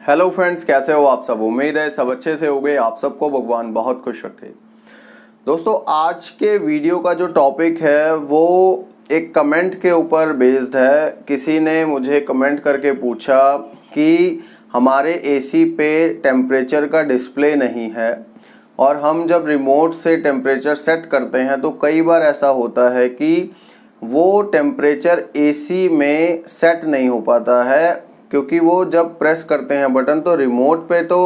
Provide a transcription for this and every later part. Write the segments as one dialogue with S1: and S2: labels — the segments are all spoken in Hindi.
S1: हेलो फ्रेंड्स, कैसे हो आप सब। उम्मीद है सब अच्छे से होंगे। आप सबको भगवान बहुत खुश रखे। दोस्तों, आज के वीडियो का जो टॉपिक है वो एक कमेंट के ऊपर बेस्ड है। किसी ने मुझे कमेंट करके पूछा कि हमारे एसी पे टेम्परेचर का डिस्प्ले नहीं है और हम जब रिमोट से टेम्परेचर सेट करते हैं तो कई बार ऐसा होता है कि वो टेम्परेचर एसी में सेट नहीं हो पाता है, क्योंकि वो जब प्रेस करते हैं बटन तो रिमोट पे तो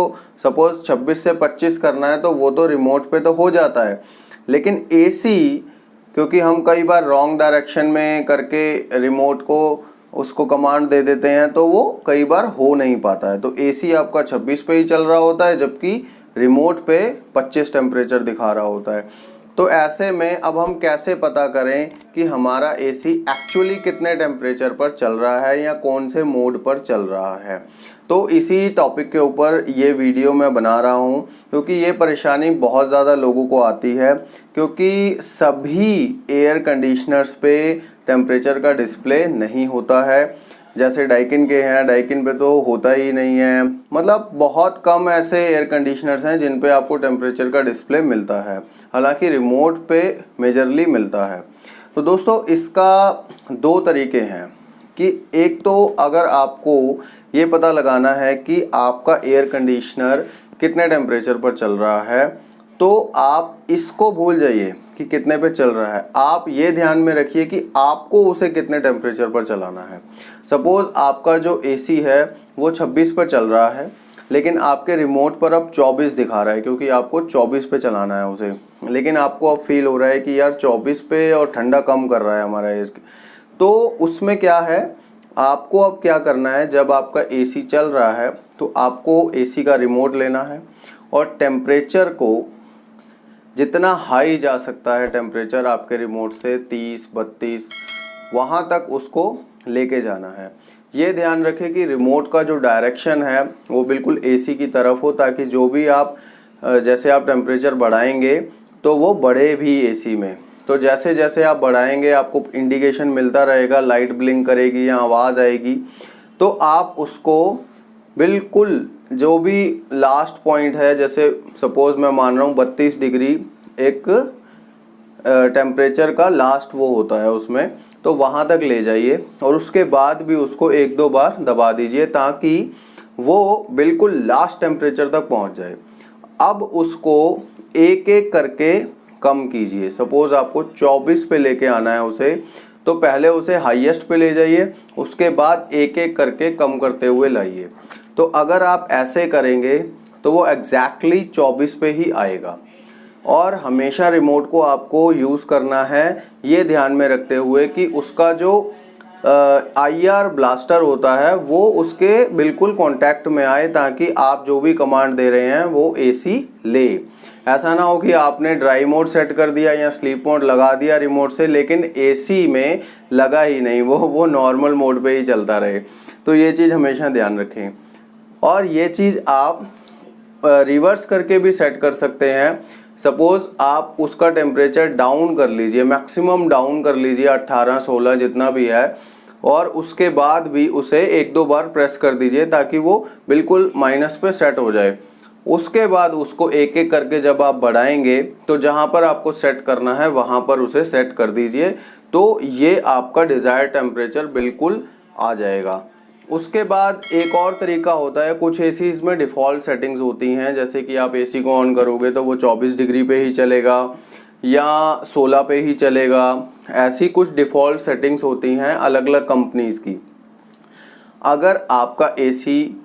S1: सपोज 26 से 25 करना है तो वो तो रिमोट पे तो हो जाता है, लेकिन एसी क्योंकि हम कई बार रॉन्ग डायरेक्शन में करके रिमोट को उसको कमांड दे देते हैं तो वो कई बार हो नहीं पाता है। तो एसी आपका 26 पे ही चल रहा होता है जबकि रिमोट पे 25 टेम्परेचर दिखा रहा होता है। तो ऐसे में अब हम कैसे पता करें कि हमारा एसी एक्चुअली कितने टेम्परेचर पर चल रहा है या कौन से मोड पर चल रहा है। तो इसी टॉपिक के ऊपर ये वीडियो मैं बना रहा हूँ, क्योंकि ये परेशानी बहुत ज़्यादा लोगों को आती है, क्योंकि सभी एयर कंडीशनर्स पे टेम्परेचर का डिस्प्ले नहीं होता है। जैसे डाइकिन के हैं, डाइकिन पे तो होता ही नहीं है। मतलब बहुत कम ऐसे एयर कंडीशनर्स हैं जिन पे आपको टेम्परेचर का डिस्प्ले मिलता है, हालांकि रिमोट पे मेजरली मिलता है। तो दोस्तों, इसका दो तरीके हैं कि एक तो अगर आपको ये पता लगाना है कि आपका एयर कंडीशनर कितने टेम्परेचर पर चल रहा है, तो आप इसको भूल जाइए कि कितने पे चल रहा है। आप ये ध्यान में रखिए कि आपको उसे कितने टेम्परेचर पर चलाना है। सपोज आपका जो एसी है वो 26 पर चल रहा है, लेकिन आपके रिमोट पर अब 24 दिखा रहा है, क्योंकि आपको 24 पे चलाना है उसे। लेकिन आपको अब फील हो रहा है कि यार 24 पे और ठंडा कम कर रहा है हमारा एसी। तो उसमें क्या है, आपको अब क्या करना है, जब आपका एसी चल रहा है तो आपको एसी का रिमोट लेना है और टेम्परेचर को जितना हाई जा सकता है टेम्परेचर आपके रिमोट से 30-32 वहाँ तक उसको लेके जाना है। ये ध्यान रखें कि रिमोट का जो डायरेक्शन है वो बिल्कुल एसी की तरफ हो, ताकि जो भी आप जैसे आप टेम्परेचर बढ़ाएंगे तो वो बढ़े भी एसी में। तो जैसे जैसे आप बढ़ाएंगे आपको इंडिकेशन मिलता रहेगा, लाइट ब्लिंक करेगी या आवाज़ आएगी, तो आप उसको बिल्कुल जो भी लास्ट पॉइंट है, जैसे सपोज मैं मान रहा हूँ 32 डिग्री एक टेम्परेचर का लास्ट वो होता है उसमें, तो वहाँ तक ले जाइए और उसके बाद भी उसको एक दो बार दबा दीजिए ताकि वो बिल्कुल लास्ट टेम्परेचर तक पहुँच जाए। अब उसको एक एक करके कम कीजिए। सपोज आपको 24 पे लेके आना है उसे, तो पहले उसे हाईएस्ट पे ले जाइए, उसके बाद एक एक करके कम करते हुए लाइए। तो अगर आप ऐसे करेंगे तो वो एग्जैक्टली 24 पे ही आएगा। और हमेशा रिमोट को आपको यूज़ करना है ये ध्यान में रखते हुए कि उसका जो IR ब्लास्टर होता है वो उसके बिल्कुल कांटेक्ट में आए, ताकि आप जो भी कमांड दे रहे हैं वो एसी ले। ऐसा ना हो कि आपने ड्राई मोड सेट कर दिया या स्लीप मोड लगा दिया रिमोट से, लेकिन एसी में लगा ही नहीं, वो नॉर्मल मोड पे ही चलता रहे। तो ये चीज़ हमेशा ध्यान रखें। और ये चीज़ आप रिवर्स करके भी सेट कर सकते हैं। सपोज आप उसका टेम्परेचर डाउन कर लीजिए, मैक्सिमम डाउन कर लीजिए 18-16 जितना भी है, और उसके बाद भी उसे एक दो बार प्रेस कर दीजिए ताकि वो बिल्कुल माइनस पे सेट हो जाए। उसके बाद उसको एक एक करके जब आप बढ़ाएंगे तो जहाँ पर आपको सेट करना है वहाँ पर उसे सेट कर दीजिए, तो ये आपका डिज़ायर्ड टेम्परेचर बिल्कुल आ जाएगा। उसके बाद एक और तरीका होता है, कुछ एसीज़ में डिफ़ॉल्ट सेटिंग्स होती हैं, जैसे कि आप एसी को ऑन करोगे तो वो 24 डिग्री पे ही चलेगा या 16 पे ही चलेगा। ऐसी कुछ डिफ़ॉल्ट सेटिंग्स होती हैं अलग अलग कंपनीज़ की। अगर आपका एसी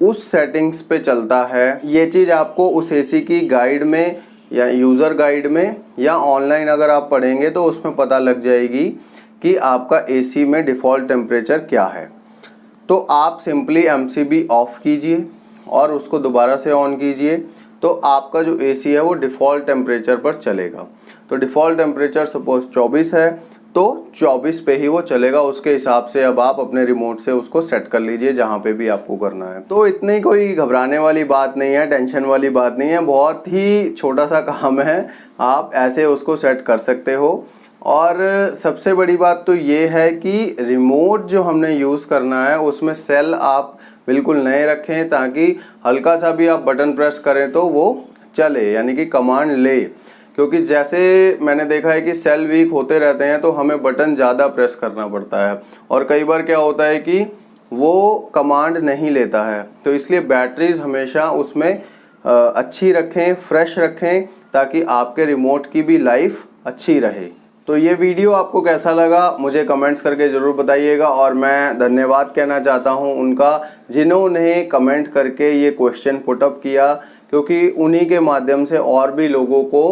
S1: उस सेटिंग्स पे चलता है, ये चीज़ आपको उस एसी की गाइड में या यूज़र गाइड में या ऑनलाइन अगर आप पढ़ेंगे तो उसमें पता लग जाएगी कि आपका एसी में डिफ़ॉल्ट टेम्परेचर क्या है। तो आप सिंपली MCB ऑफ कीजिए और उसको दोबारा से ऑन कीजिए, तो आपका जो एसी है वो डिफ़ॉल्ट टेम्परेचर पर चलेगा। तो डिफ़ॉल्ट टेम्परेचर सपोज 24 है तो 24 पे ही वो चलेगा। उसके हिसाब से अब आप अपने रिमोट से उसको सेट कर लीजिए जहाँ पे भी आपको करना है। तो इतनी कोई घबराने वाली बात नहीं है, टेंशन वाली बात नहीं है, बहुत ही छोटा सा काम है, आप ऐसे उसको सेट कर सकते हो। और सबसे बड़ी बात तो ये है कि रिमोट जो हमने यूज़ करना है उसमें सेल आप बिल्कुल नए रखें ताकि हल्का सा भी आप बटन प्रेस करें तो वो चले, यानी कि कमांड ले। क्योंकि जैसे मैंने देखा है कि सेल वीक होते रहते हैं तो हमें बटन ज़्यादा प्रेस करना पड़ता है और कई बार क्या होता है कि वो कमांड नहीं लेता है। तो इसलिए बैटरीज हमेशा उसमें अच्छी रखें, फ्रेश रखें, ताकि आपके रिमोट की भी लाइफ अच्छी रहे। तो ये वीडियो आपको कैसा लगा मुझे कमेंट्स करके ज़रूर बताइएगा और मैं धन्यवाद कहना चाहता हूँ उनका जिन्होंने कमेंट करके ये क्वेश्चन पुटअप किया, क्योंकि उन्हीं के माध्यम से और भी लोगों को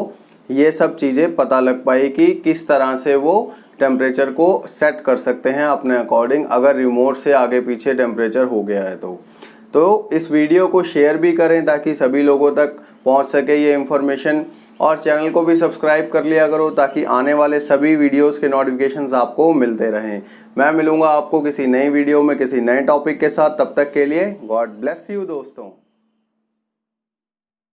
S1: ये सब चीज़ें पता लग पाई कि किस तरह से वो टेम्परेचर को सेट कर सकते हैं अपने अकॉर्डिंग, अगर रिमोट से आगे पीछे टेम्परेचर हो गया है तो इस वीडियो को शेयर भी करें ताकि सभी लोगों तक पहुंच सके ये इन्फॉर्मेशन, और चैनल को भी सब्सक्राइब कर लिया करो ताकि आने वाले सभी वीडियोस के नोटिफिकेशंस आपको मिलते रहें। मैं मिलूंगा आपको किसी नई वीडियो में किसी नए टॉपिक के साथ, तब तक के लिए गॉड ब्लेस यू दोस्तों।